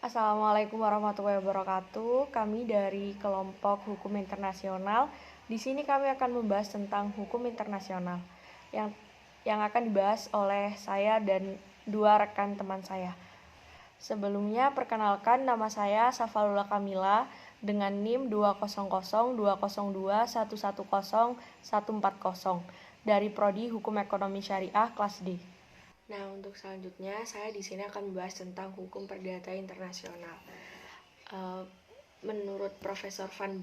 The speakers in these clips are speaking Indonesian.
Assalamualaikum warahmatullahi wabarakatuh. Kami dari kelompok Hukum Internasional. Di sini kami akan membahas tentang hukum internasional yang akan dibahas oleh saya dan dua rekan teman saya. Sebelumnya perkenalkan, nama saya Safalula Kamila dengan NIM 200202110 dari Prodi Hukum Ekonomi Syariah kelas D. Nah, untuk selanjutnya saya di sini akan membahas tentang hukum perdata internasional. Menurut Profesor Van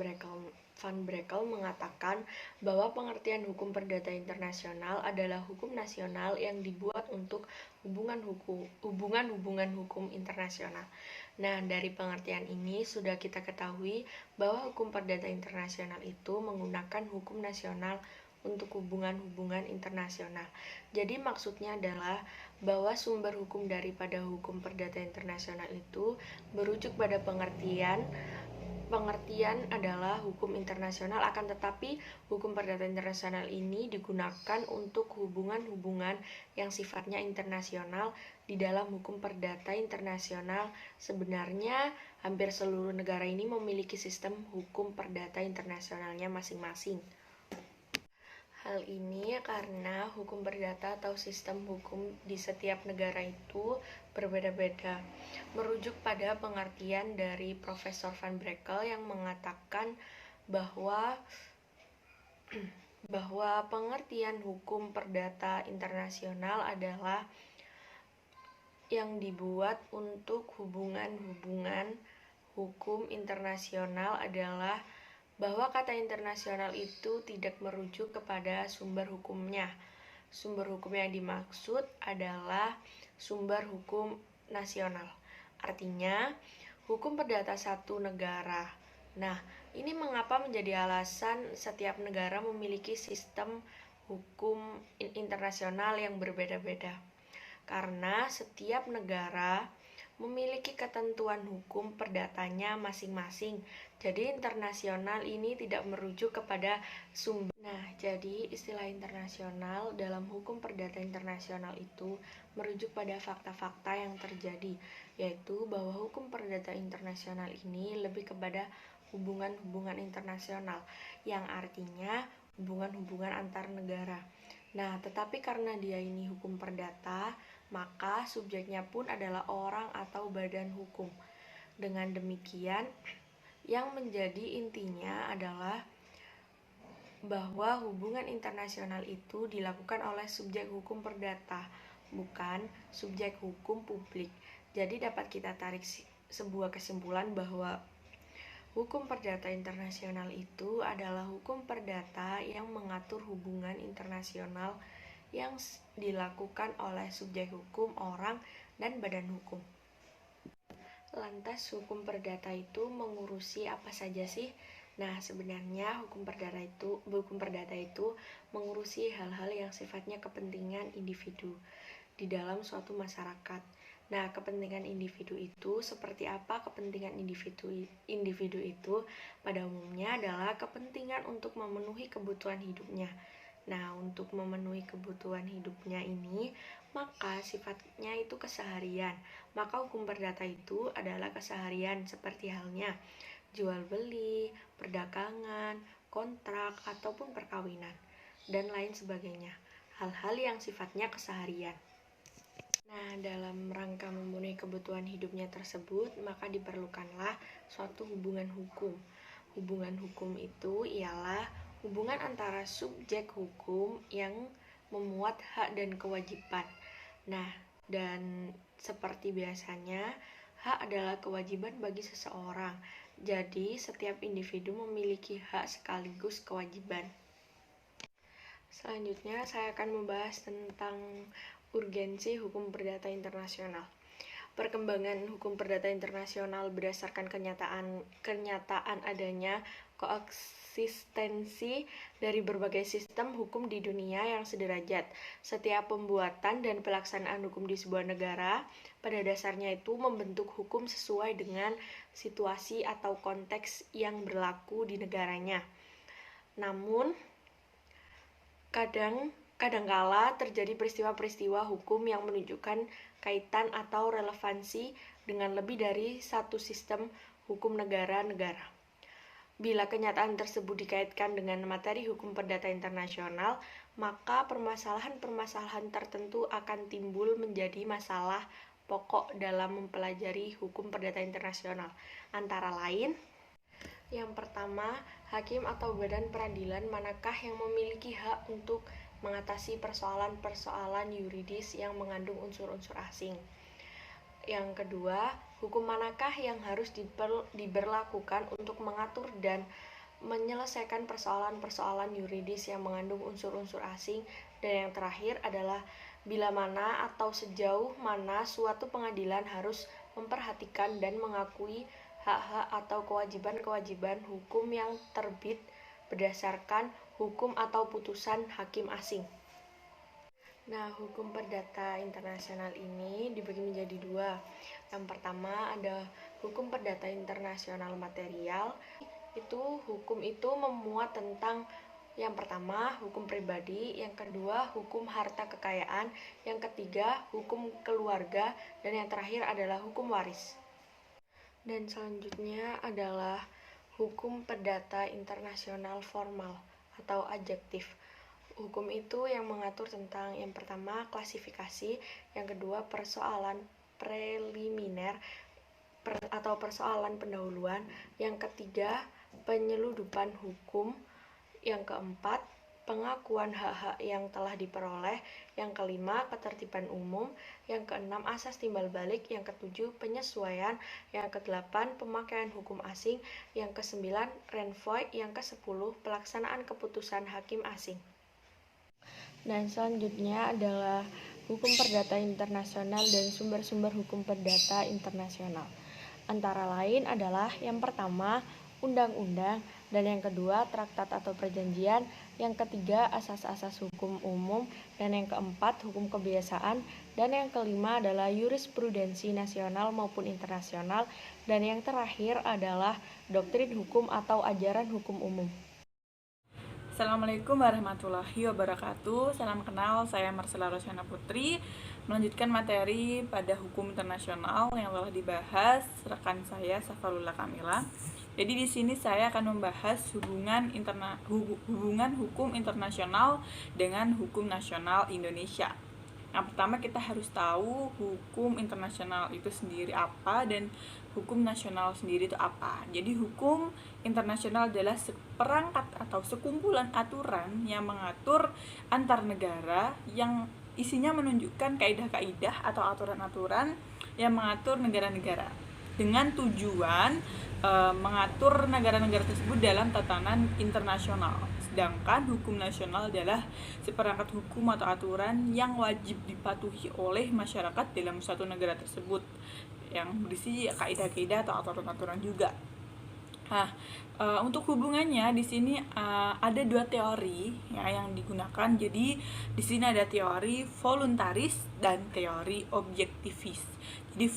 Brakel mengatakan bahwa pengertian hukum perdata internasional adalah hukum nasional yang dibuat untuk hubungan-hubungan hukum internasional. Nah, dari pengertian ini sudah kita ketahui bahwa hukum perdata internasional itu menggunakan hukum nasional untuk hubungan-hubungan internasional. Jadi maksudnya adalah bahwa sumber hukum daripada hukum perdata internasional itu merujuk pada pengertian adalah hukum internasional, akan tetapi hukum perdata internasional ini digunakan untuk hubungan-hubungan yang sifatnya internasional. Di dalam hukum perdata internasional sebenarnya hampir seluruh negara ini memiliki sistem hukum perdata internasionalnya masing-masing. Hal ini karena hukum perdata atau sistem hukum di setiap negara itu berbeda-beda. Merujuk pada pengertian dari Profesor Van Brakel yang mengatakan bahwa pengertian hukum perdata internasional adalah yang dibuat untuk hubungan-hubungan hukum internasional adalah bahwa kata internasional itu tidak merujuk kepada sumber hukumnya. Sumber hukum yang dimaksud adalah sumber hukum nasional. Artinya, hukum perdata satu negara. Nah, ini mengapa menjadi alasan setiap negara memiliki sistem hukum internasional yang berbeda-beda. Karena setiap negara memiliki ketentuan hukum perdatanya masing-masing. Jadi internasional ini tidak merujuk kepada sumber. Nah, jadi istilah internasional dalam hukum perdata internasional itu merujuk pada fakta-fakta yang terjadi, yaitu bahwa hukum perdata internasional ini lebih kepada hubungan-hubungan internasional, yang artinya hubungan-hubungan antar negara. Nah, tetapi karena dia ini hukum perdata, maka subjeknya pun adalah orang atau badan hukum. Dengan demikian, yang menjadi intinya adalah bahwa hubungan internasional itu dilakukan oleh subjek hukum perdata, bukan subjek hukum publik. Jadi dapat kita tarik sebuah kesimpulan bahwa hukum perdata internasional itu adalah hukum perdata yang mengatur hubungan internasional yang dilakukan oleh subjek hukum, orang, dan badan hukum. Lantas hukum perdata itu mengurusi apa saja sih? Nah, sebenarnya hukum perdata itu mengurusi hal-hal yang sifatnya kepentingan individu di dalam suatu masyarakat. Nah, kepentingan individu itu seperti apa? Kepentingan individu itu pada umumnya adalah kepentingan untuk memenuhi kebutuhan hidupnya. Nah, untuk memenuhi kebutuhan hidupnya ini, maka sifatnya itu keseharian. Maka hukum perdata itu adalah keseharian seperti halnya jual beli, perdagangan, kontrak, ataupun perkawinan, dan lain sebagainya. Hal-hal yang sifatnya keseharian. Nah, dalam rangka memenuhi kebutuhan hidupnya tersebut, maka diperlukanlah suatu hubungan hukum. Hubungan hukum itu ialah hubungan antara subjek hukum yang memuat hak dan kewajiban. Nah, dan seperti biasanya, hak adalah kewajiban bagi seseorang. Jadi, setiap individu memiliki hak sekaligus kewajiban. Selanjutnya, saya akan membahas tentang urgensi hukum perdata internasional. Perkembangan hukum perdata internasional berdasarkan kenyataan adanya koeksistensi dari berbagai sistem hukum di dunia yang sederajat. Setiap pembuatan dan pelaksanaan hukum di sebuah negara pada dasarnya itu membentuk hukum sesuai dengan situasi atau konteks yang berlaku di negaranya. Namun, kadangkala terjadi peristiwa-peristiwa hukum yang menunjukkan kaitan atau relevansi dengan lebih dari satu sistem hukum negara-negara. Bila kenyataan tersebut dikaitkan dengan materi hukum perdata internasional, maka permasalahan-permasalahan tertentu akan timbul menjadi masalah pokok dalam mempelajari hukum perdata internasional. Antara lain, yang pertama, hakim atau badan peradilan manakah yang memiliki hak untuk mengatasi persoalan-persoalan yuridis yang mengandung unsur-unsur asing. Yang kedua, hukum manakah yang harus diberlakukan untuk mengatur dan menyelesaikan persoalan-persoalan yuridis yang mengandung unsur-unsur asing. Dan yang terakhir adalah bila mana atau sejauh mana suatu pengadilan harus memperhatikan dan mengakui hak-hak atau kewajiban-kewajiban hukum yang terbit berdasarkan hukum atau putusan hakim asing. Nah, hukum perdata internasional ini dibagi menjadi dua. Yang pertama ada hukum perdata internasional material. Hukum itu memuat tentang yang pertama hukum pribadi, yang kedua hukum harta kekayaan, yang ketiga hukum keluarga, dan yang terakhir adalah hukum waris. Dan selanjutnya adalah hukum perdata internasional formal atau adjektif. Hukum itu yang mengatur tentang yang pertama klasifikasi, yang kedua persoalan preliminer atau persoalan pendahuluan, yang ketiga penyeludupan hukum, yang keempat pengakuan hak-hak yang telah diperoleh, yang kelima ketertiban umum, yang keenam asas timbal balik, yang ketujuh penyesuaian, yang kedelapan pemakaian hukum asing, yang kesembilan renvoi, yang kesepuluh pelaksanaan keputusan hakim asing. Dan selanjutnya adalah hukum perdata internasional dan sumber-sumber hukum perdata internasional. Antara lain adalah yang pertama undang-undang, dan yang kedua traktat atau perjanjian, yang ketiga asas-asas hukum umum, dan yang keempat hukum kebiasaan, dan yang kelima adalah jurisprudensi nasional maupun internasional, dan yang terakhir adalah doktrin hukum atau ajaran hukum umum. Assalamualaikum warahmatullahi wabarakatuh. Salam kenal, saya Marcella Rosyana Putri. Melanjutkan materi pada hukum internasional yang telah dibahas rekan saya Safarullah Kamila. Jadi di sini saya akan membahas hubungan hukum internasional dengan hukum nasional Indonesia. Yang pertama kita harus tahu hukum internasional itu sendiri apa dan hukum nasional sendiri itu apa. Jadi hukum internasional adalah seperangkat atau sekumpulan aturan yang mengatur antar negara yang isinya menunjukkan kaidah-kaidah atau aturan-aturan yang mengatur negara-negara dengan tujuan mengatur negara-negara tersebut dalam tatanan internasional. Sedangkan hukum nasional adalah seperangkat hukum atau aturan yang wajib dipatuhi oleh masyarakat dalam suatu negara tersebut yang berisi kaidah-kaidah atau aturan-aturan juga. Nah, untuk hubungannya di sini ada dua teori ya, yang digunakan. Jadi di sini ada teori voluntaris dan teori objektivis. Jadi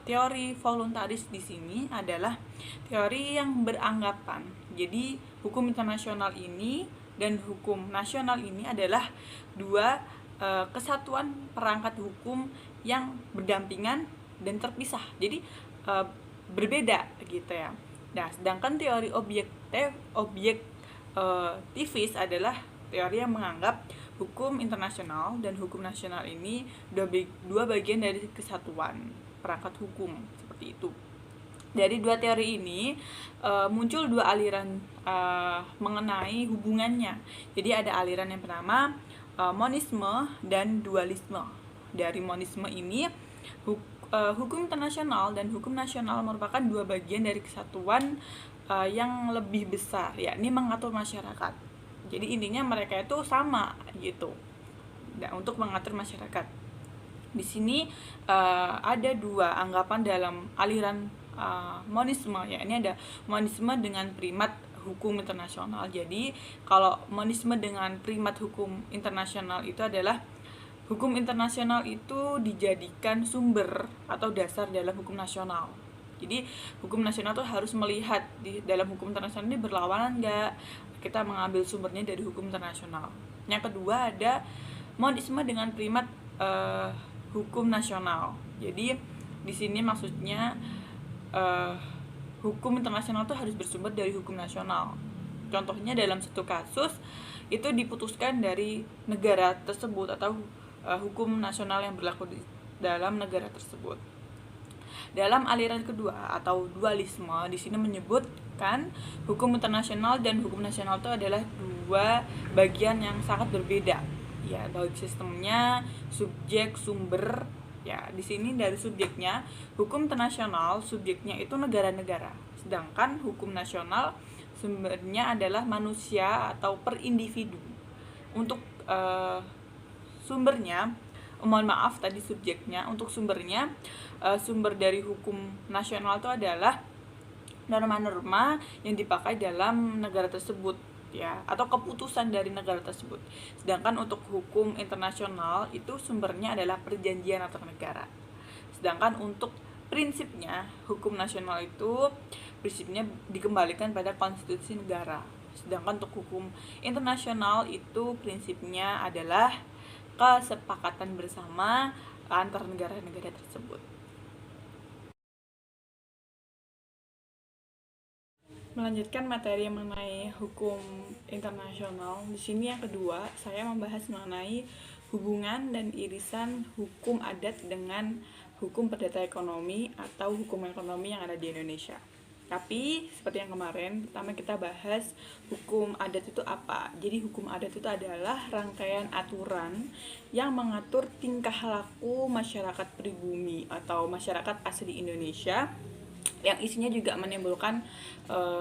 teori voluntaris di sini adalah teori yang beranggapan. Jadi hukum internasional ini dan hukum nasional ini adalah dua kesatuan perangkat hukum yang berdampingan dan terpisah. Jadi berbeda gitu ya. Nah, sedangkan teori objektivis adalah teori yang menganggap hukum internasional dan hukum nasional ini dua bagian dari kesatuan perangkat hukum, seperti itu. Dari dua teori ini muncul dua aliran mengenai hubungannya. Jadi ada aliran yang pertama monisme dan dualisme. Dari monisme ini hukum internasional dan hukum nasional merupakan dua bagian dari kesatuan yang lebih besar, yakni mengatur masyarakat. Jadi intinya mereka itu sama gitu, untuk mengatur masyarakat. Di sini ada dua anggapan dalam aliran monisme, ya. Ini ada monisme dengan primat hukum internasional. Jadi kalau monisme dengan primat hukum internasional itu adalah hukum internasional itu dijadikan sumber atau dasar dalam hukum nasional. Jadi hukum nasional itu harus melihat di dalam hukum internasional ini berlawanan enggak, kita mengambil sumbernya dari hukum internasional. Yang kedua ada monisme dengan primat hukum nasional. Jadi Di sini maksudnya hukum internasional itu harus bersumber dari hukum nasional. Contohnya dalam satu kasus itu diputuskan dari negara tersebut atau hukum nasional yang berlaku di dalam negara tersebut. Dalam aliran kedua atau dualisme, di sini menyebutkan hukum internasional dan hukum nasional itu adalah dua bagian yang sangat berbeda. Ya, baik sistemnya, subjek, sumber. Ya, di sini dari subjeknya, hukum internasional subjeknya itu negara-negara. Sedangkan hukum nasional sumbernya adalah manusia atau per individu. Untuk sumbernya, mohon maaf tadi subjeknya, untuk sumbernya, sumber dari hukum nasional itu adalah norma-norma yang dipakai dalam negara tersebut, ya, atau keputusan dari negara tersebut. Sedangkan untuk hukum internasional itu sumbernya adalah perjanjian antar negara. Sedangkan untuk prinsipnya, hukum nasional itu prinsipnya dikembalikan pada konstitusi negara. Sedangkan untuk hukum internasional itu prinsipnya adalah kesepakatan bersama antar negara-negara tersebut. Melanjutkan materi mengenai hukum internasional. Di sini yang kedua, saya membahas mengenai hubungan dan irisan hukum adat dengan hukum perdata ekonomi atau hukum ekonomi yang ada di Indonesia. Tapi seperti yang kemarin, pertama kita bahas hukum adat itu apa. Jadi hukum adat itu adalah rangkaian aturan yang mengatur tingkah laku masyarakat pribumi atau masyarakat asli Indonesia, yang isinya juga menimbulkan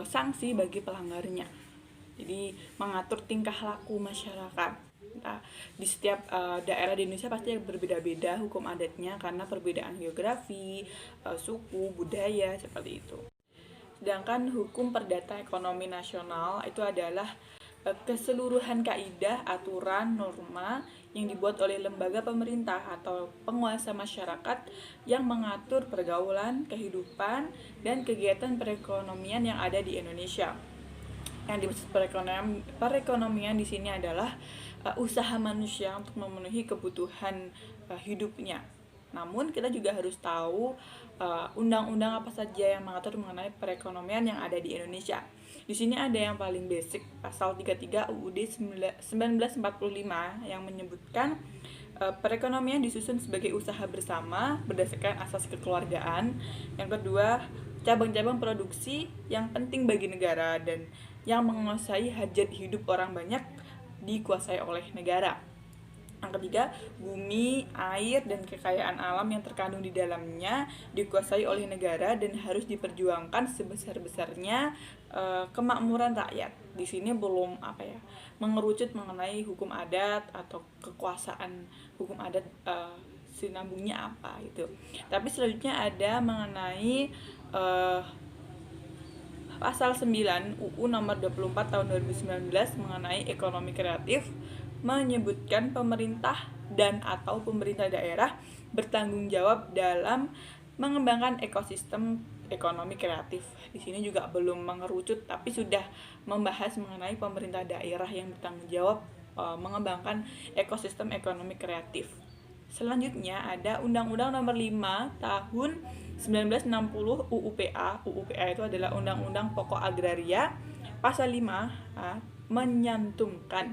sanksi bagi pelanggarnya. Jadi mengatur tingkah laku masyarakat. Nah, di setiap daerah di Indonesia pasti berbeda-beda hukum adatnya karena perbedaan geografi, suku, budaya, seperti itu. Sedangkan hukum perdata ekonomi nasional itu adalah keseluruhan kaidah, aturan, norma yang dibuat oleh lembaga pemerintah atau penguasa masyarakat yang mengatur pergaulan, kehidupan, dan kegiatan perekonomian yang ada di Indonesia. Yang dimaksud perekonomian di sini adalah usaha manusia untuk memenuhi kebutuhan hidupnya. Namun kita juga harus tahu undang-undang apa saja yang mengatur mengenai perekonomian yang ada di Indonesia. Di sini ada yang paling basic, pasal 33 UUD 1945 yang menyebutkan perekonomian disusun sebagai usaha bersama berdasarkan asas kekeluargaan. Yang kedua, cabang-cabang produksi yang penting bagi negara dan yang menguasai hajat hidup orang banyak dikuasai oleh negara. Yang ketiga, bumi, air, dan kekayaan alam yang terkandung di dalamnya dikuasai oleh negara dan harus diperjuangkan sebesar-besarnya kemakmuran rakyat. Di sini belum mengerucut mengenai hukum adat atau kekuasaan hukum adat sinambungnya apa itu. Tapi selanjutnya ada mengenai pasal 9 UU nomor 24 tahun 2019 mengenai ekonomi kreatif, menyebutkan pemerintah dan atau pemerintah daerah bertanggung jawab dalam mengembangkan ekosistem ekonomi kreatif. Di sini juga belum mengerucut tapi sudah membahas mengenai pemerintah daerah yang bertanggung jawab mengembangkan ekosistem ekonomi kreatif. Selanjutnya ada Undang-Undang Nomor 5 Tahun 1960 UUPA. UUPA itu adalah Undang-Undang Pokok Agraria. Pasal 5 menyantumkan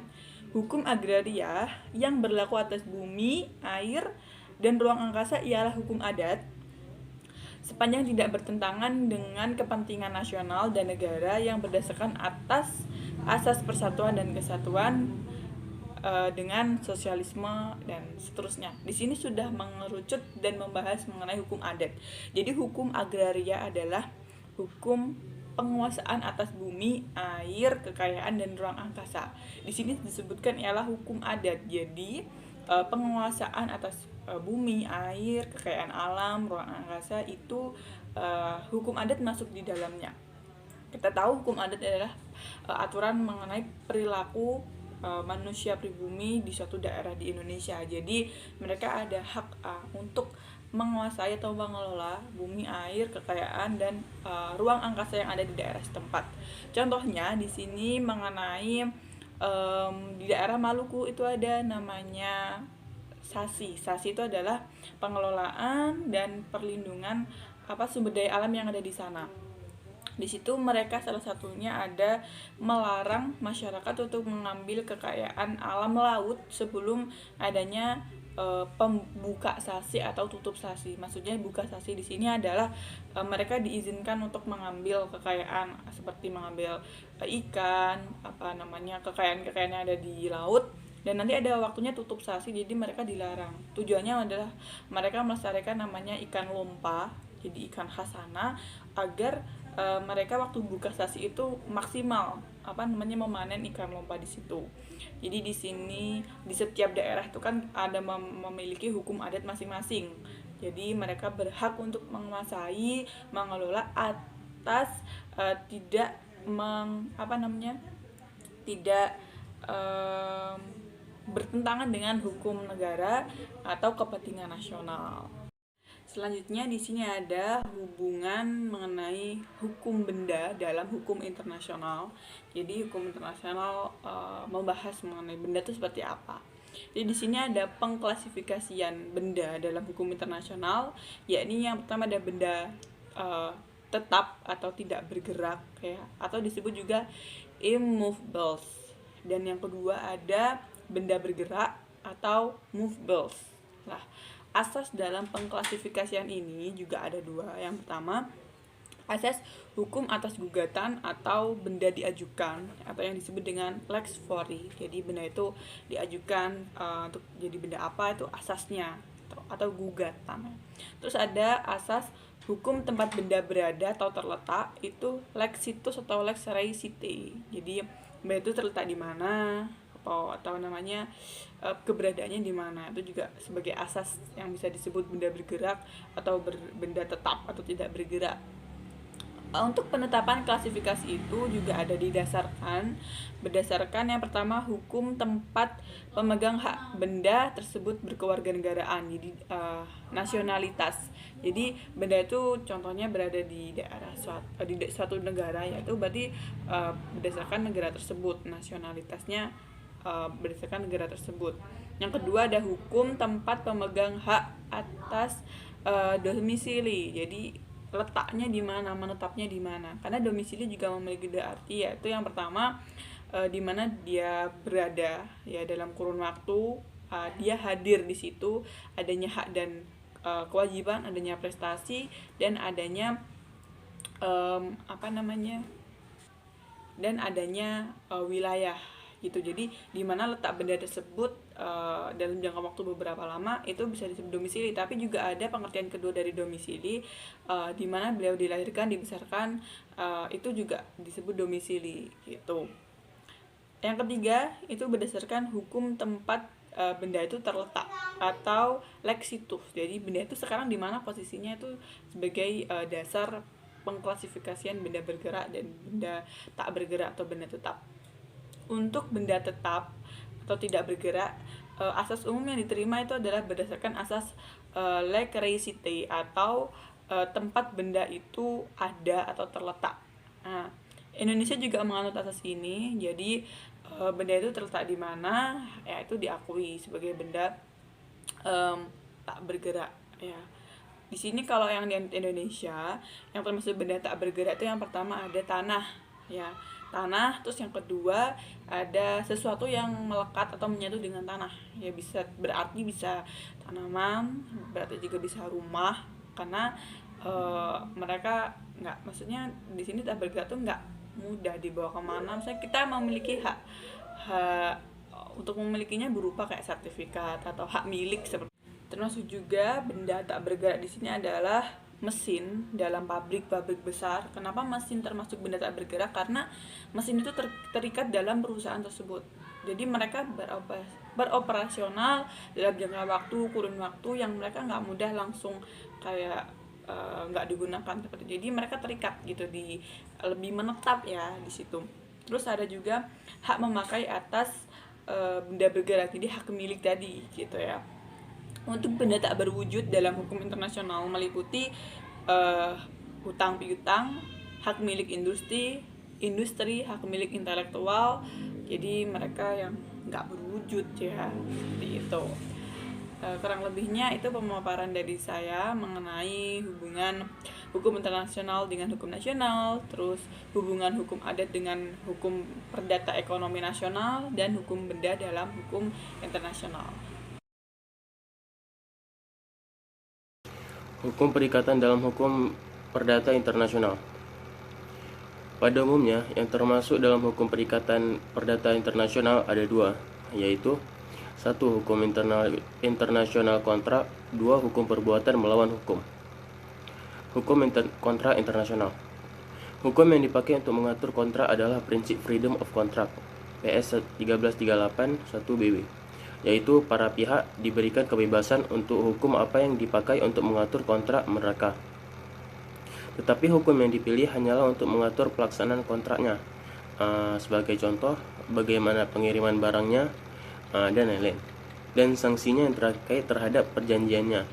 hukum agraria yang berlaku atas bumi, air, dan ruang angkasa ialah hukum adat sepanjang tidak bertentangan dengan kepentingan nasional dan negara yang berdasarkan atas asas persatuan dan kesatuan dengan sosialisme dan seterusnya. Di sini sudah mengerucut dan membahas mengenai hukum adat. Jadi hukum agraria adalah hukum penguasaan atas bumi, air, kekayaan, dan ruang angkasa. Di sini disebutkan ialah hukum adat. Jadi penguasaan atas bumi, air, kekayaan alam, ruang angkasa itu hukum adat masuk di dalamnya. Kita tahu hukum adat adalah aturan mengenai perilaku manusia pribumi di suatu daerah di Indonesia. Jadi mereka ada hak untuk menguasai atau mengelola bumi, air, kekayaan, dan ruang angkasa yang ada di daerah setempat. Contohnya di sini mengenai di daerah Maluku itu ada namanya SASI. SASI itu adalah pengelolaan dan perlindungan sumber daya alam yang ada di sana. Di situ mereka salah satunya ada melarang masyarakat untuk mengambil kekayaan alam laut sebelum adanya pembuka SASI atau tutup SASI. Maksudnya buka SASI di sini adalah mereka diizinkan untuk mengambil kekayaan seperti mengambil ikan, kekayaan-kekayaan yang ada di laut, dan nanti ada waktunya tutup SASI, jadi mereka dilarang. Tujuannya adalah mereka melestarikan namanya ikan lompa, jadi ikan khas sana, agar mereka waktu buka SASI itu maksimal memanen ikan lompa di situ. Jadi di sini di setiap daerah itu kan ada memiliki hukum adat masing-masing. Jadi mereka berhak untuk menguasai, mengelola atas tidak bertentangan dengan hukum negara atau kepentingan nasional. Selanjutnya di sini ada hubungan mengenai hukum benda dalam hukum internasional. Jadi hukum internasional membahas mengenai benda itu seperti apa. Jadi di sini ada pengklasifikasian benda dalam hukum internasional, yakni yang pertama ada benda tetap atau tidak bergerak ya, atau disebut juga immovables. Dan yang kedua ada benda bergerak atau movables. Nah, asas dalam pengklasifikasian ini juga ada dua. Yang pertama, asas hukum atas gugatan atau benda diajukan atau yang disebut dengan lex fori. Jadi benda itu diajukan untuk jadi benda apa, itu asasnya atau gugatan. Terus ada asas hukum tempat benda berada atau terletak, itu lex situs atau lex reicite. Jadi benda itu terletak di mana, atau keberadaannya di mana, itu juga sebagai asas yang bisa disebut benda bergerak atau benda tetap atau tidak bergerak. Untuk penetapan klasifikasi itu juga ada berdasarkan yang pertama hukum tempat pemegang hak benda tersebut berkewarganegaraan, jadi nasionalitas. Jadi benda itu contohnya berada di daerah di suatu negara, yaitu berarti berdasarkan negara tersebut, nasionalitasnya berdasarkan negara tersebut. Yang kedua ada hukum tempat pemegang hak atas domisili, jadi letaknya di mana, menetapnya di mana. Karena domisili juga memiliki dua arti, yaitu yang pertama di mana dia berada ya dalam kurun waktu dia hadir di situ, adanya hak dan kewajiban, adanya prestasi, dan adanya wilayah gitu. Jadi di mana letak benda tersebut dalam jangka waktu beberapa lama itu bisa disebut domisili. Tapi juga ada pengertian kedua dari domisili, di mana beliau dilahirkan, dibesarkan, itu juga disebut domisili gitu. Yang ketiga itu berdasarkan hukum tempat benda itu terletak atau lex situs. Jadi benda itu sekarang di mana posisinya, itu sebagai dasar pengklasifikasian benda bergerak dan benda tak bergerak atau benda tetap. Untuk benda tetap atau tidak bergerak, asas umum yang diterima itu adalah berdasarkan asas lex reicite atau tempat benda itu ada atau terletak. Nah, Indonesia juga menganut asas ini. Jadi benda itu terletak di mana, ya itu diakui sebagai benda tak bergerak ya. Di sini kalau yang di Indonesia yang termasuk benda tak bergerak itu yang pertama ada tanah ya. Tanah, terus yang kedua ada sesuatu yang melekat atau menyatu dengan tanah. Ya berarti bisa tanaman, berarti juga bisa rumah, karena mereka maksudnya di sini tak bergerak tuh nggak mudah dibawa kemana. Misalnya kita memiliki hak untuk memilikinya berupa kayak sertifikat atau hak milik seperti. Termasuk juga benda tak bergerak di sini adalah mesin dalam pabrik-pabrik besar. Kenapa mesin termasuk benda tak bergerak? Karena mesin itu terikat dalam perusahaan tersebut. Jadi mereka beroperasional dalam jangka waktu, kurun waktu yang mereka nggak mudah langsung kayak nggak digunakan seperti. Jadi mereka terikat gitu, lebih menetap ya di situ. Terus ada juga hak memakai atas benda bergerak, jadi hak milik tadi gitu ya. Untuk benda tak berwujud dalam hukum internasional meliputi hutang piutang, hak milik industri, hak milik intelektual. Jadi mereka yang nggak berwujud ya, seperti itu. Kurang lebihnya itu pemaparan dari saya mengenai hubungan hukum internasional dengan hukum nasional, terus hubungan hukum adat dengan hukum perdata ekonomi nasional, dan hukum benda dalam hukum internasional. Hukum perikatan dalam hukum perdata internasional. Pada umumnya, yang termasuk dalam hukum perikatan perdata internasional ada dua, yaitu 1. Hukum internasional kontrak. 2. Hukum perbuatan melawan hukum. Hukum kontrak internasional. Hukum yang dipakai untuk mengatur kontrak adalah prinsip Freedom of Contract PS 1338 1 BW, yaitu para pihak diberikan kebebasan untuk hukum apa yang dipakai untuk mengatur kontrak mereka. Tetapi hukum yang dipilih hanyalah untuk mengatur pelaksanaan kontraknya. Sebagai contoh, bagaimana pengiriman barangnya, dan lain-lain. Dan sanksinya yang terkait terhadap perjanjiannya,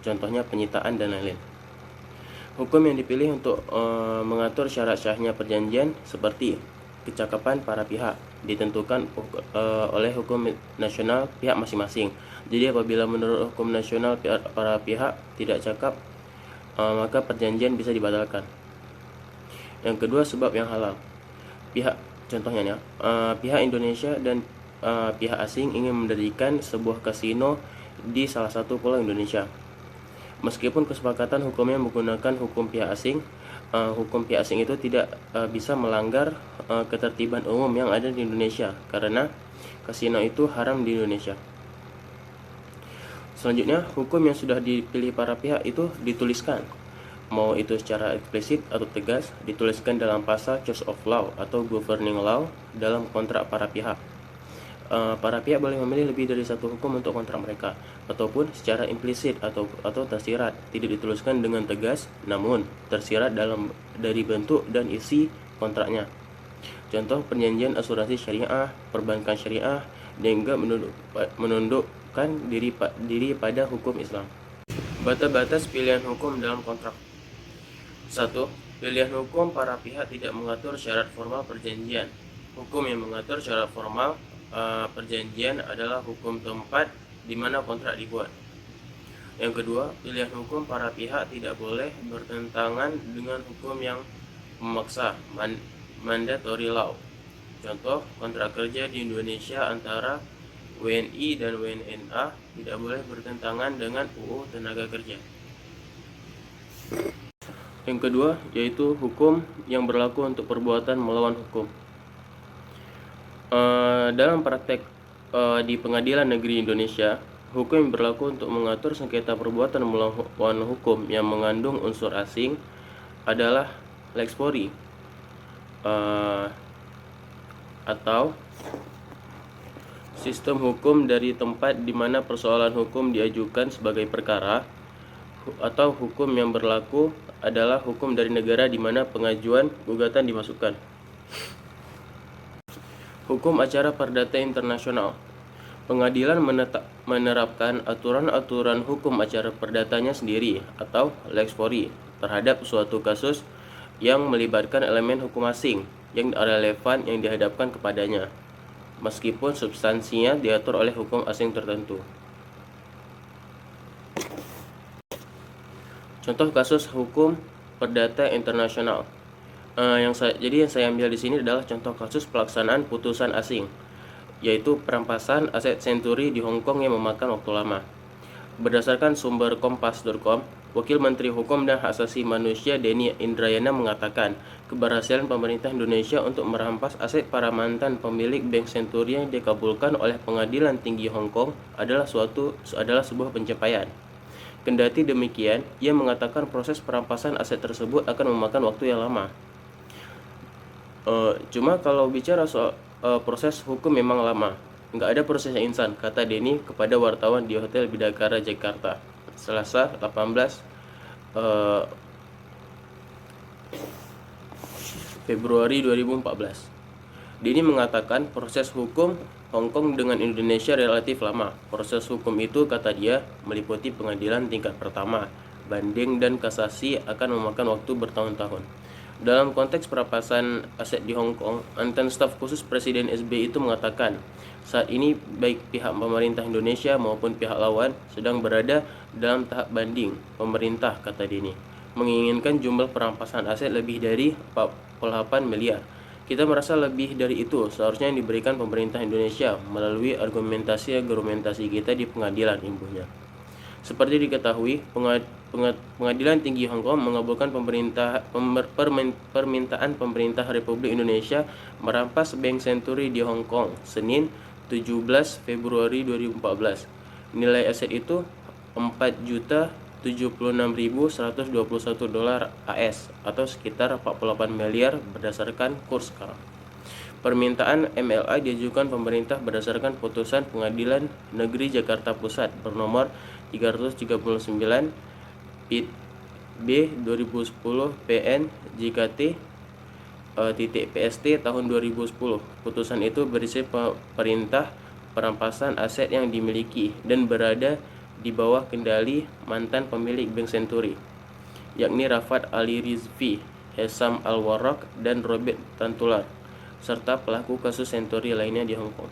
contohnya penyitaan dan lain-lain. Hukum yang dipilih untuk mengatur syarat sahnya perjanjian seperti kecakapan para pihak ditentukan oleh hukum nasional pihak masing-masing. Jadi apabila menurut hukum nasional para pihak tidak cakap, maka perjanjian bisa dibatalkan. Yang kedua, sebab yang halal. Contohnya pihak Indonesia dan pihak asing ingin mendirikan sebuah kasino di salah satu pulau Indonesia. Meskipun kesepakatan hukumnya menggunakan hukum pihak asing, hukum pihak asing itu tidak bisa melanggar ketertiban umum yang ada di Indonesia karena kasino itu haram di Indonesia. Selanjutnya, hukum yang sudah dipilih para pihak itu dituliskan, mau itu secara eksplisit atau tegas, dituliskan dalam pasal Choice of Law atau Governing Law dalam kontrak para pihak. Para pihak boleh memilih lebih dari satu hukum untuk kontrak mereka, ataupun secara implisit atau tersirat, tidak dituliskan dengan tegas, namun tersirat dari bentuk dan isi kontraknya. Contoh perjanjian asuransi syariah, perbankan syariah, dan juga menundukkan diri pada hukum Islam. Batas-batas pilihan hukum dalam kontrak. 1. Pilihan hukum para pihak tidak mengatur syarat formal perjanjian. Hukum yang mengatur syarat formal perjanjian adalah hukum tempat di mana kontrak dibuat. Yang kedua, pilihan hukum para pihak tidak boleh bertentangan dengan hukum yang memaksa, mandatory law. Contoh, kontrak kerja di Indonesia antara WNI dan WNA tidak boleh bertentangan dengan UU Tenaga Kerja. Yang kedua, yaitu hukum yang berlaku untuk perbuatan melawan hukum. Dalam praktek di Pengadilan Negeri Indonesia, hukum yang berlaku untuk mengatur sengketa perbuatan melawan hukum yang mengandung unsur asing adalah lex fori, atau sistem hukum dari tempat di mana persoalan hukum diajukan sebagai perkara, atau hukum yang berlaku adalah hukum dari negara di mana pengajuan gugatan dimasukkan. Hukum acara perdata internasional. Pengadilan menerapkan aturan-aturan hukum acara perdatanya sendiri atau lex fori terhadap suatu kasus yang melibatkan elemen hukum asing yang relevan yang dihadapkan kepadanya, meskipun substansinya diatur oleh hukum asing tertentu. Contoh kasus hukum perdata internasional. Jadi yang saya ambil di sini adalah contoh kasus pelaksanaan putusan asing, yaitu perampasan aset Century di Hong Kong yang memakan waktu lama. Berdasarkan sumber kompas.com, Wakil Menteri Hukum dan Hak Asasi Manusia Denny Indrayana mengatakan, keberhasilan pemerintah Indonesia untuk merampas aset para mantan pemilik Bank Century yang dikabulkan oleh Pengadilan Tinggi Hong Kong adalah sebuah pencapaian. Kendati demikian, ia mengatakan proses perampasan aset tersebut akan memakan waktu yang lama. Cuma kalau bicara soal proses hukum memang lama, nggak ada proses yang instan, kata Denny kepada wartawan di Hotel Bidakara Jakarta, Selasa 18 Februari 2014. Denny mengatakan proses hukum Hong Kong dengan Indonesia relatif lama. Proses hukum itu, kata dia, meliputi pengadilan tingkat pertama, banding dan kasasi akan memakan waktu bertahun-tahun. Dalam konteks perampasan aset di Hong Kong, mantan staf khusus Presiden SBY itu mengatakan, saat ini baik pihak pemerintah Indonesia maupun pihak lawan sedang berada dalam tahap banding. Pemerintah, kata Denny, menginginkan jumlah perampasan aset lebih dari 48 miliar. Kita merasa lebih dari itu seharusnya yang diberikan pemerintah Indonesia melalui argumentasi kita di pengadilan, imbuhnya. Seperti diketahui, Pengadilan Tinggi Hong Kong mengabulkan permintaan pemerintah Republik Indonesia merampas Bank Century di Hong Kong Senin 17 Februari 2014. Nilai aset itu 4.076.121 dolar AS atau sekitar 48 miliar berdasarkan kurs sekarang. Permintaan MLA diajukan pemerintah berdasarkan putusan Pengadilan Negeri Jakarta Pusat bernomor 339 PIT B 2010 PN JKT PST tahun 2010. Putusan itu berisi perintah perampasan aset yang dimiliki dan berada di bawah kendali mantan pemilik Bank Century, yakni Rafat Ali Rizvi, Hesam Al-Warraq, dan Robert Tantular, serta pelaku kasus Century lainnya di Hong Kong.